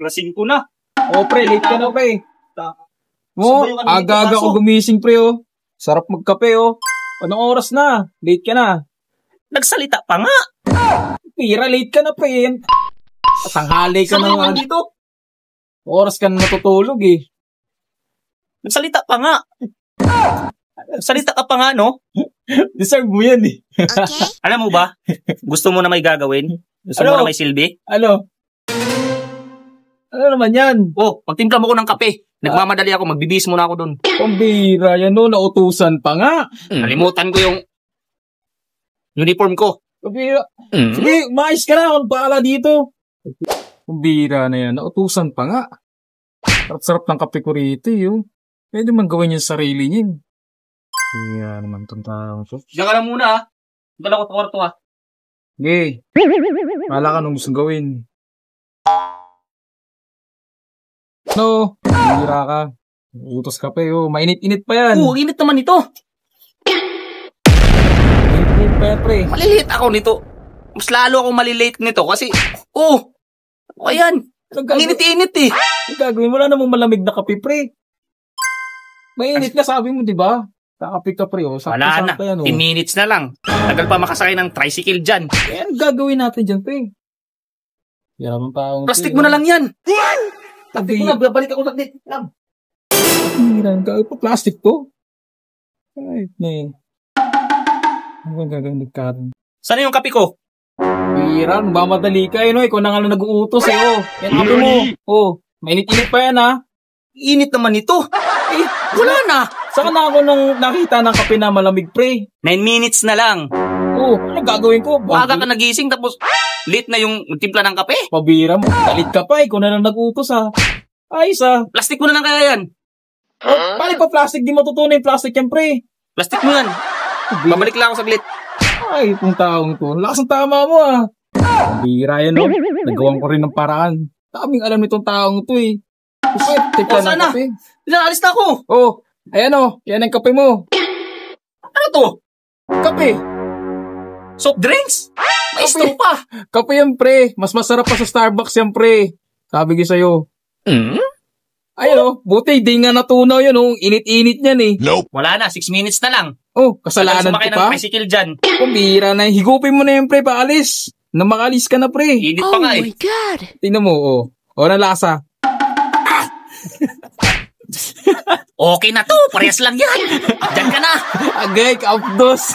Lasing ko na. Oh, pre, late ka na, pre. Mo, aga-aga ko gumising, pre, oh. Sarap magkape, oh. Anong oras na? Late ka na. Nagsalita pa nga. Pira, late ka na, pre. Tanghali ka na dito. Oras ka na natutulog, eh. Nagsalita pa nga. Salita ka pa nga, no? Deserve mo yan, eh. Okay. Alam mo ba? Gusto mo na may gagawin? Gusto mo na may silbi? Ano? Ano naman yan? Oh, pagtimpla mo ko ng kape. Nagmamadali ako, magbibis muna ako dun. Pambira, yan no, nautusan pa nga. Nalimutan ko yung uniform ko. Pambira. Sige, mais ka na, kung bahala dito. Pambira na yan, nautusan pa nga. Sarap-sarap ng kape ko rito, yun. Pwede man gawin yung sarili niya. Kaya naman itong tao. Diyan ka lang muna, ha? Dala ko sa kwarto, ha? Okay. Wala ka nung gusto gawin. No, hira ka. Utos ka pa, oh. Mainit-init pa yan. Oo, init naman ito. Mainit pa yan, pre. Malilate ako nito. Mas lalo ako malilate nito kasi, ano yan? Ang init-init, eh. Ang gagawin mo lang namang malamig na kape, pre. Mainit ka, sabi mo, di ba? Kakape ka, pre, oh. Wala na, 10 minutes na lang. Tagal pa makasakay ng tricycle dyan. Eh, ano gagawin natin dyan, pre? Yaman pa akong... Plastic mo na lang yan. Plastic mo na, babalik ako saglit lang. Hirang gagawin pa, plastic to? Ay, ne. Ano gagawin ka? Sana yung kape ko? Hirang, mamadali ka, no? Ikaw na nga lang nag-uutos, eh, oh. Yan, kape mo. Oh, mainit-init pa yan, ha? Init naman ito. Eh, wala na. Saka na ako nung nakita ng kape na malamig, pre. 9 minutes na lang. Oh, ano gagawin ko? Maaga ka nagising tapos late na yung timpla ng kape. Pabira mo. Galit ka pa, ikaw na lang nag-utos, ha? Ayos, ha? Plastic mo na lang kaya yan. Oh, paano pa plastic? Di matutunan yung plastic yan, pre. Plastic mo yan. Babalik lang ako saglit. Ay, itong taong to. Lakas ang tama mo, ha? Pabira yan, no? Nagawan ko rin ng paraan. Daming alam nitong taong to, eh. Kasi, tipla ng sana? kape. Alis na ako. Oh, ayan, oh. Yan ang kape mo. Ano to? Kape. Soft drinks? May straw pa. Kape yan, pre. Mas masarap pa sa Starbucks yan, pre. Sabi ko sa'yo. Ayun, oh. Buti, di nga natunaw yun, oh. Init-init yan, eh. Wala na, 6 minutes na lang. Oh, kasalanan ko sumakay pa. ng tricycle dyan. Pambira na. Higupin mo na yun, pre, paalis. Na makalis ka na, pre. Init pa nga, eh. my God. Tingnan mo, oh. O, na lasa. Okay na to, parehas lang yan. Diyan ka na. Agay, kaupdos.